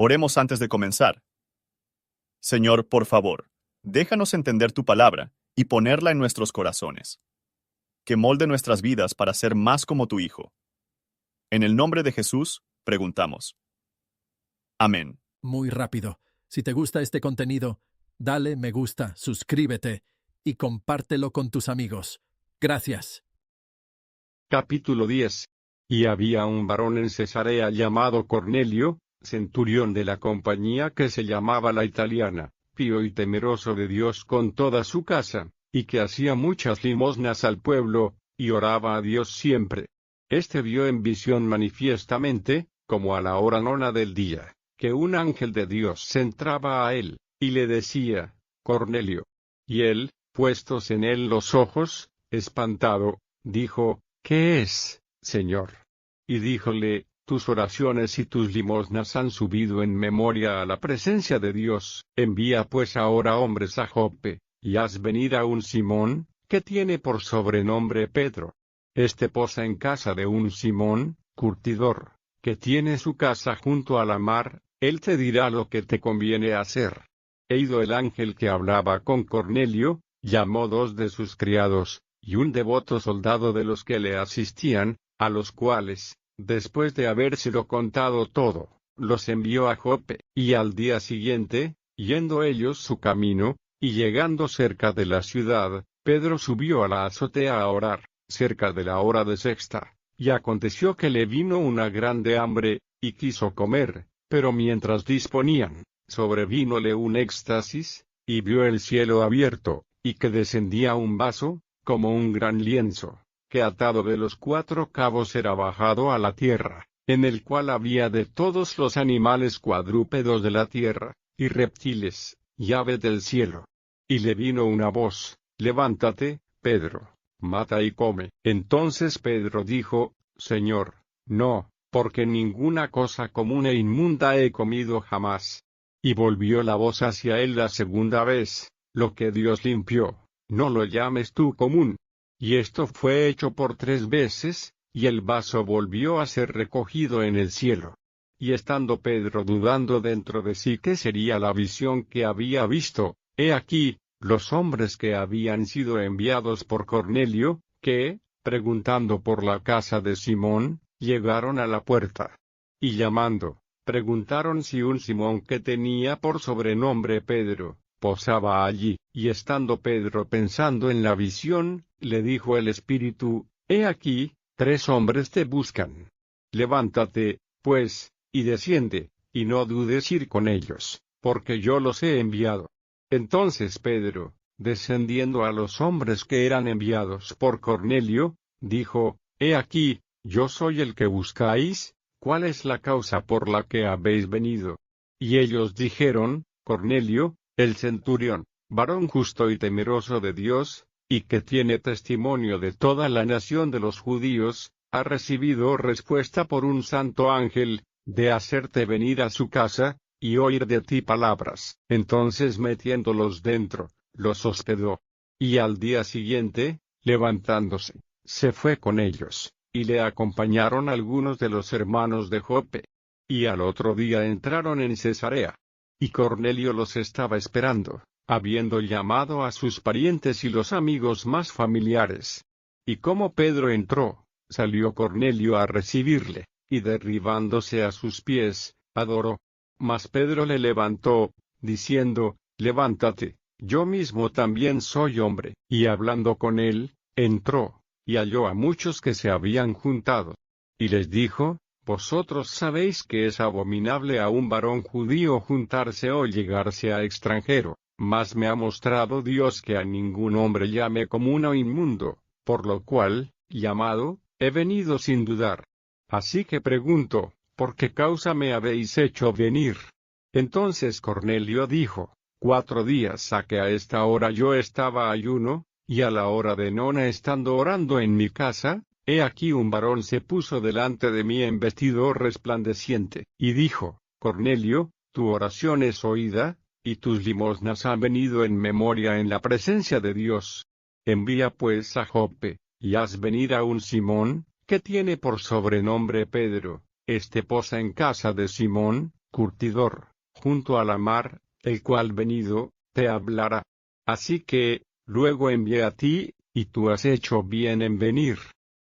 Oremos antes de comenzar. Señor, por favor, déjanos entender tu palabra y ponerla en nuestros corazones. Que molde nuestras vidas para ser más como tu Hijo. En el nombre de Jesús, preguntamos. Amén. Muy rápido. Si te gusta este contenido, dale me gusta, suscríbete y compártelo con tus amigos. Gracias. Capítulo 10. Y había un varón en Cesarea llamado Cornelio, centurión de la compañía que se llamaba La Italiana, pío y temeroso de Dios con toda su casa, y que hacía muchas limosnas al pueblo, y oraba a Dios siempre. Este vio en visión manifiestamente, como a la hora nona del día, que un ángel de Dios se entraba a él, y le decía, Cornelio. Y él, puestos en él los ojos, espantado, dijo, ¿qué es, Señor? Y díjole, tus oraciones y tus limosnas han subido en memoria a la presencia de Dios. Envía pues ahora hombres a Joppe, y haz venir a un Simón, que tiene por sobrenombre Pedro. Este posa en casa de un Simón, curtidor, que tiene su casa junto a la mar, él te dirá lo que te conviene hacer. E ido el ángel que hablaba con Cornelio, llamó dos de sus criados, y un devoto soldado de los que le asistían, a los cuales, después de habérselo contado todo, los envió a Joppe, y al día siguiente, yendo ellos su camino, y llegando cerca de la ciudad, Pedro subió a la azotea a orar, cerca de la hora de sexta, y aconteció que le vino una grande hambre, y quiso comer, pero mientras disponían, sobrevínole un éxtasis, y vio el cielo abierto, y que descendía un vaso, como un gran lienzo, que atado de los 4 cabos era bajado a la tierra, en el cual había de todos los animales cuadrúpedos de la tierra, y reptiles, y aves del cielo. Y le vino una voz, levántate, Pedro, mata y come. Entonces Pedro dijo, Señor, no, porque ninguna cosa común e inmunda he comido jamás. Y volvió la voz hacia él la segunda vez, lo que Dios limpió, no lo llames tú común. Y esto fue hecho por 3 veces, y el vaso volvió a ser recogido en el cielo. Y estando Pedro dudando dentro de sí qué sería la visión que había visto, he aquí, los hombres que habían sido enviados por Cornelio, que, preguntando por la casa de Simón, llegaron a la puerta. Y llamando, preguntaron si un Simón que tenía por sobrenombre Pedro, posaba allí, y estando Pedro pensando en la visión, le dijo el Espíritu, he aquí, 3 hombres te buscan. Levántate, pues, y desciende, y no dudes ir con ellos, porque yo los he enviado. Entonces Pedro, descendiendo a los hombres que eran enviados por Cornelio, dijo, he aquí, yo soy el que buscáis, ¿cuál es la causa por la que habéis venido? Y ellos dijeron, Cornelio, el centurión, varón justo y temeroso de Dios, y que tiene testimonio de toda la nación de los judíos, ha recibido respuesta por un santo ángel, de hacerte venir a su casa, y oír de ti palabras. Entonces metiéndolos dentro, los hospedó. Y al día siguiente, levantándose, se fue con ellos, y le acompañaron algunos de los hermanos de Joppe. Y al otro día entraron en Cesarea. Y Cornelio los estaba esperando, habiendo llamado a sus parientes y los amigos más familiares. Y como Pedro entró, salió Cornelio a recibirle, y derribándose a sus pies, adoró. Mas Pedro le levantó, diciendo, levántate, yo mismo también soy hombre. Y hablando con él, entró, y halló a muchos que se habían juntado. Y les dijo, vosotros sabéis que es abominable a un varón judío juntarse o llegarse a extranjero, mas me ha mostrado Dios que a ningún hombre llame común o inmundo, por lo cual, llamado, he venido sin dudar. Así que pregunto, ¿por qué causa me habéis hecho venir? Entonces Cornelio dijo, 4 días ha que a esta hora yo estaba ayuno, y a la hora de nona estando orando en mi casa, he aquí un varón se puso delante de mí en vestido resplandeciente, y dijo, Cornelio, tu oración es oída, y tus limosnas han venido en memoria en la presencia de Dios. Envía pues a Joppe, y haz venir a un Simón, que tiene por sobrenombre Pedro, este posa en casa de Simón, curtidor, junto a la mar, el cual venido, te hablará. Así que, luego envié a ti, y tú has hecho bien en venir.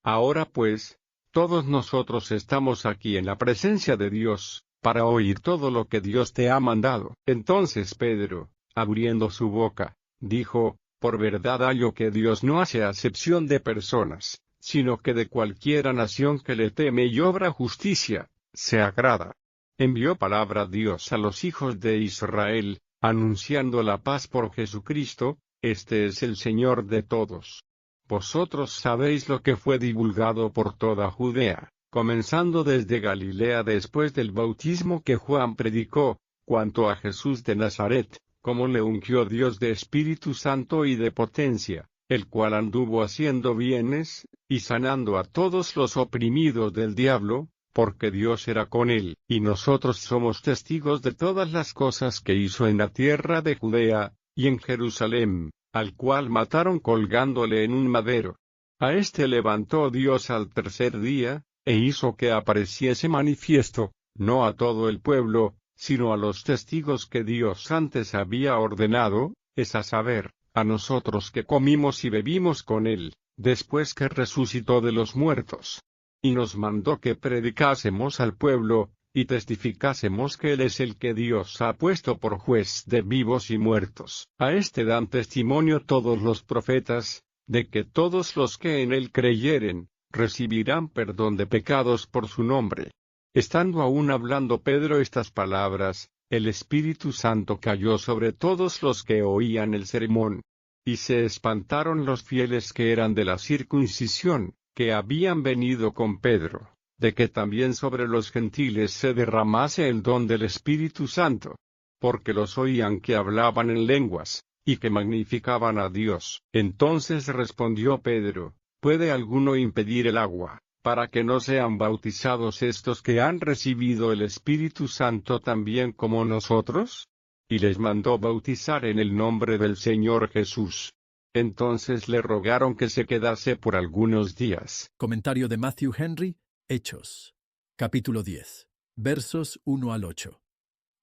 Ahora pues, todos nosotros estamos aquí en la presencia de Dios, para oír todo lo que Dios te ha mandado. Entonces Pedro, abriendo su boca, dijo, por verdad hallo que Dios no hace acepción de personas, sino que de cualquiera nación que le teme y obra justicia, se agrada. Envió palabra Dios a los hijos de Israel, anunciando la paz por Jesucristo, este es el Señor de todos. Vosotros sabéis lo que fue divulgado por toda Judea, comenzando desde Galilea después del bautismo que Juan predicó, cuanto a Jesús de Nazaret, como le ungió Dios de Espíritu Santo y de potencia, el cual anduvo haciendo bienes, y sanando a todos los oprimidos del diablo, porque Dios era con él. Y nosotros somos testigos de todas las cosas que hizo en la tierra de Judea, y en Jerusalén, al cual mataron colgándole en un madero. A éste levantó Dios al tercer día, e hizo que apareciese manifiesto, no a todo el pueblo, sino a los testigos que Dios antes había ordenado, es a saber, a nosotros que comimos y bebimos con él, después que resucitó de los muertos. Y nos mandó que predicásemos al pueblo, y testificásemos que Él es el que Dios ha puesto por juez de vivos y muertos. A este dan testimonio todos los profetas, de que todos los que en Él creyeren, recibirán perdón de pecados por su nombre. Estando aún hablando Pedro estas palabras, el Espíritu Santo cayó sobre todos los que oían el sermón. Y se espantaron los fieles que eran de la circuncisión, que habían venido con Pedro, de que también sobre los gentiles se derramase el don del Espíritu Santo, porque los oían que hablaban en lenguas, y que magnificaban a Dios. Entonces respondió Pedro, ¿puede alguno impedir el agua, para que no sean bautizados estos que han recibido el Espíritu Santo también como nosotros? Y les mandó bautizar en el nombre del Señor Jesús. Entonces le rogaron que se quedase por algunos días. Comentario de Matthew Henry, Hechos. Capítulo 10. Versos 1 al 8.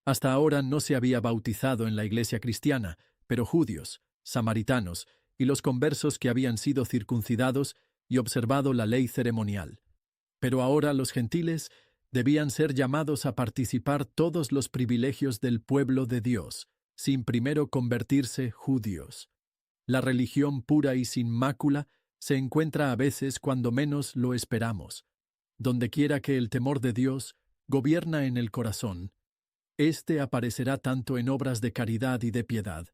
Hasta ahora no se había bautizado en la iglesia cristiana, pero judíos, samaritanos y los conversos que habían sido circuncidados y observado la ley ceremonial. Pero ahora los gentiles debían ser llamados a participar todos los privilegios del pueblo de Dios, sin primero convertirse judíos. La religión pura y sin mácula se encuentra a veces cuando menos lo esperamos. Dondequiera que el temor de Dios gobierna en el corazón, éste aparecerá tanto en obras de caridad y de piedad,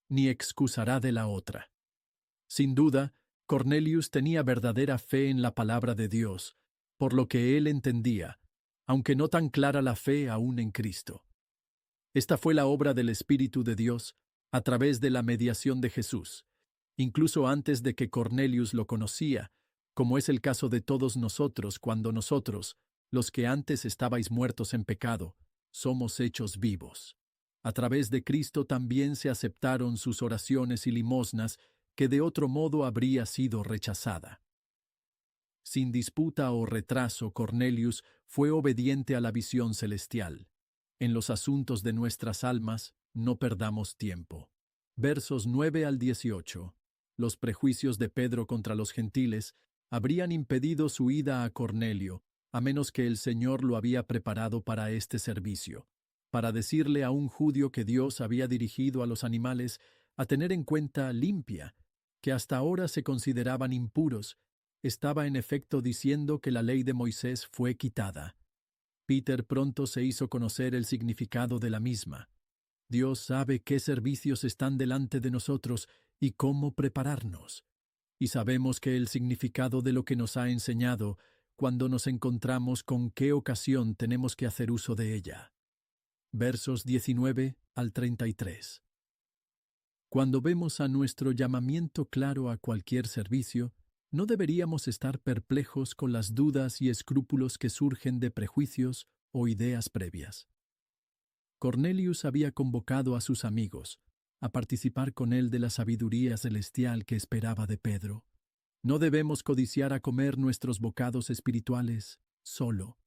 ni excusará de la otra. Sin duda, Cornelius tenía verdadera fe en la palabra de Dios, por lo que él entendía, aunque no tan clara la fe aún en Cristo. Esta fue la obra del Espíritu de Dios, a través de la mediación de Jesús, incluso antes de que Cornelius lo conocía, como es el caso de todos nosotros cuando nosotros, los que antes estabais muertos en pecado, somos hechos vivos. A través de Cristo también se aceptaron sus oraciones y limosnas, que de otro modo habría sido rechazada. Sin disputa o retraso, Cornelius fue obediente a la visión celestial. En los asuntos de nuestras almas, no perdamos tiempo. Versos 9 al 18. Los prejuicios de Pedro contra los gentiles habrían impedido su ida a Cornelio, a menos que el Señor lo había preparado para este servicio, para decirle a un judío que Dios había dirigido a los animales a tener en cuenta limpia, que hasta ahora se consideraban impuros. Estaba en efecto diciendo que la ley de Moisés fue quitada. Peter pronto se hizo conocer el significado de la misma. Dios sabe qué servicios están delante de nosotros y cómo prepararnos. Y sabemos que el significado de lo que nos ha enseñado, cuando nos encontramos con qué ocasión tenemos que hacer uso de ella. Versos 19 al 33. Cuando vemos a nuestro llamamiento claro a cualquier servicio, no deberíamos estar perplejos con las dudas y escrúpulos que surgen de prejuicios o ideas previas. Cornelius había convocado a sus amigos a participar con él de la sabiduría celestial que esperaba de Pedro. No debemos codiciar a comer nuestros bocados espirituales solo.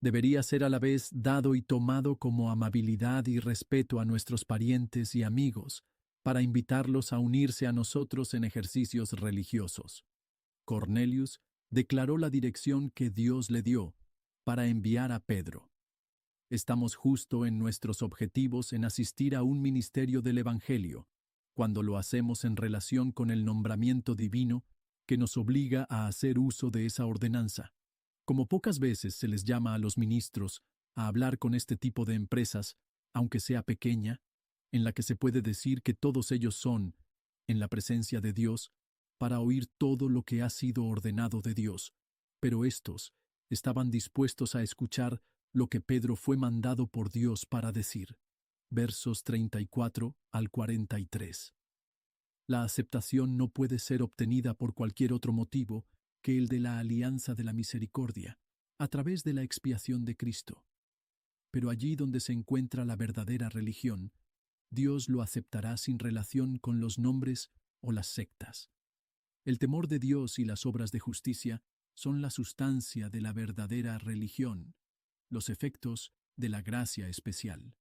debería ser a la vez dado y tomado como amabilidad y respeto a nuestros parientes y amigos, para invitarlos a unirse a nosotros en ejercicios religiosos. Cornelius declaró la dirección que Dios le dio para enviar a Pedro. Estamos justo en nuestros objetivos en asistir a un ministerio del Evangelio, cuando lo hacemos en relación con el nombramiento divino que nos obliga a hacer uso de esa ordenanza. Como pocas veces se les llama a los ministros a hablar con este tipo de empresas, aunque sea pequeña, en la que se puede decir que todos ellos son, en la presencia de Dios, para oír todo lo que ha sido ordenado de Dios, pero estos estaban dispuestos a escuchar lo que Pedro fue mandado por Dios para decir. Versos 34 al 43. La aceptación no puede ser obtenida por cualquier otro motivo que el de la alianza de la misericordia, a través de la expiación de Cristo. Pero allí donde se encuentra la verdadera religión, Dios lo aceptará sin relación con los nombres o las sectas. El temor de Dios y las obras de justicia son la sustancia de la verdadera religión, los efectos de la gracia especial.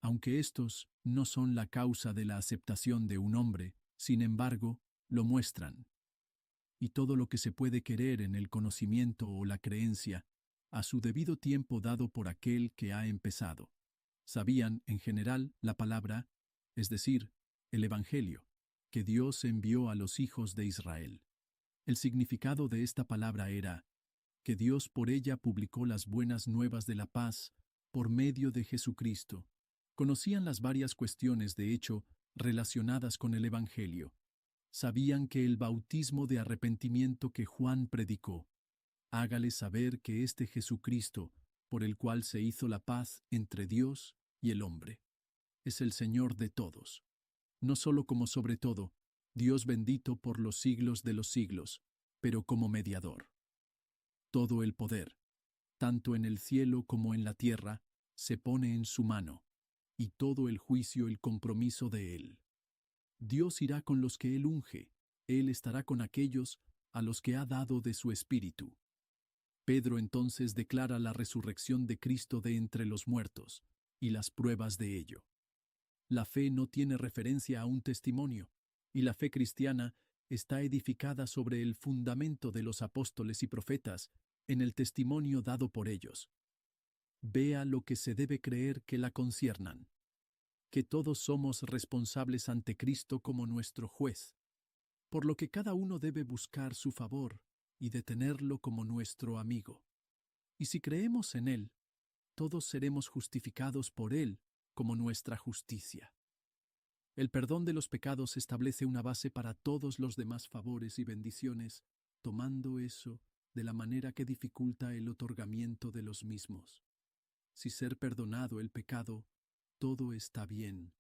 Aunque estos no son la causa de la aceptación de un hombre, sin embargo, lo muestran. Y todo lo que se puede querer en el conocimiento o la creencia, a su debido tiempo dado por aquel que ha empezado. Sabían, en general, la palabra, es decir, el Evangelio, que Dios envió a los hijos de Israel. El significado de esta palabra era que Dios por ella publicó las buenas nuevas de la paz por medio de Jesucristo. Conocían las varias cuestiones, de hecho, relacionadas con el Evangelio. Sabían que el bautismo de arrepentimiento que Juan predicó, hágale saber que este Jesucristo, por el cual se hizo la paz entre Dios y el hombre, es el Señor de todos, no solo como sobre todo, Dios bendito por los siglos de los siglos, pero como mediador. Todo el poder, tanto en el cielo como en la tierra, se pone en su mano, y todo el juicio el compromiso de Él. Dios irá con los que Él unge, Él estará con aquellos a los que ha dado de su Espíritu. Pedro entonces declara la resurrección de Cristo de entre los muertos, y las pruebas de ello. La fe no tiene referencia a un testimonio, y la fe cristiana está edificada sobre el fundamento de los apóstoles y profetas, en el testimonio dado por ellos. Vea lo que se debe creer que la conciernan. Que todos somos responsables ante Cristo como nuestro juez, por lo que cada uno debe buscar su favor y detenerlo como nuestro amigo. Y si creemos en Él, todos seremos justificados por Él como nuestra justicia. El perdón de los pecados establece una base para todos los demás favores y bendiciones, tomando eso de la manera que dificulta el otorgamiento de los mismos. Si ser perdonado el pecado, todo está bien,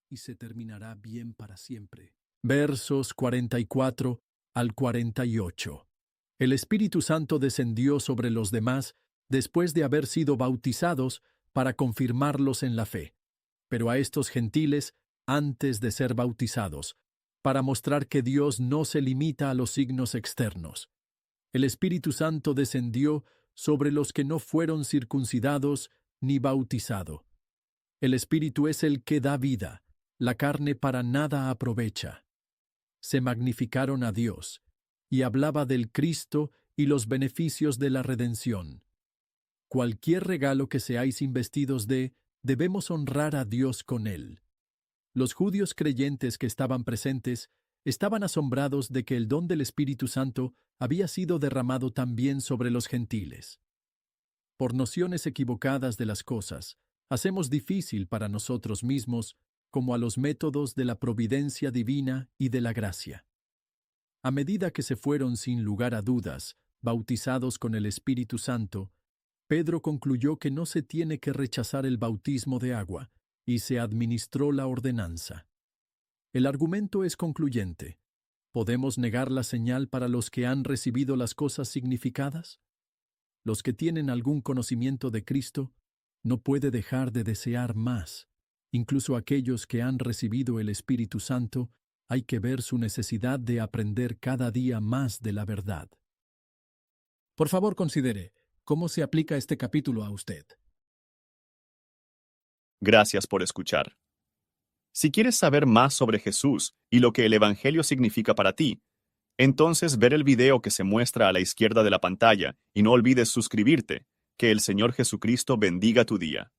y se terminará bien para siempre. Versos 44 al 48. El Espíritu Santo descendió sobre los demás después de haber sido bautizados para confirmarlos en la fe, pero a estos gentiles antes de ser bautizados, para mostrar que Dios no se limita a los signos externos. El Espíritu Santo descendió sobre los que no fueron circuncidados ni bautizado. El Espíritu es el que da vida, la carne para nada aprovecha. Se magnificaron a Dios, y hablaba del Cristo y los beneficios de la redención. Cualquier regalo que seáis investidos de, debemos honrar a Dios con él. Los judíos creyentes que estaban presentes estaban asombrados de que el don del Espíritu Santo había sido derramado también sobre los gentiles. Por nociones equivocadas de las cosas, hacemos difícil para nosotros mismos como a los métodos de la providencia divina y de la gracia. A medida que se fueron sin lugar a dudas, bautizados con el Espíritu Santo, Pedro concluyó que no se tiene que rechazar el bautismo de agua, y se administró la ordenanza. El argumento es concluyente. ¿Podemos negar la señal para los que han recibido las cosas significadas? Los que tienen algún conocimiento de Cristo no puede dejar de desear más. Incluso aquellos que han recibido el Espíritu Santo, hay que ver su necesidad de aprender cada día más de la verdad. Por favor, considere, ¿Cómo se aplica este capítulo a usted? Gracias por escuchar. Si quieres saber más sobre Jesús y lo que el Evangelio significa para ti, entonces ver el video que se muestra a la izquierda de la pantalla y no olvides suscribirte. Que el Señor Jesucristo bendiga tu día.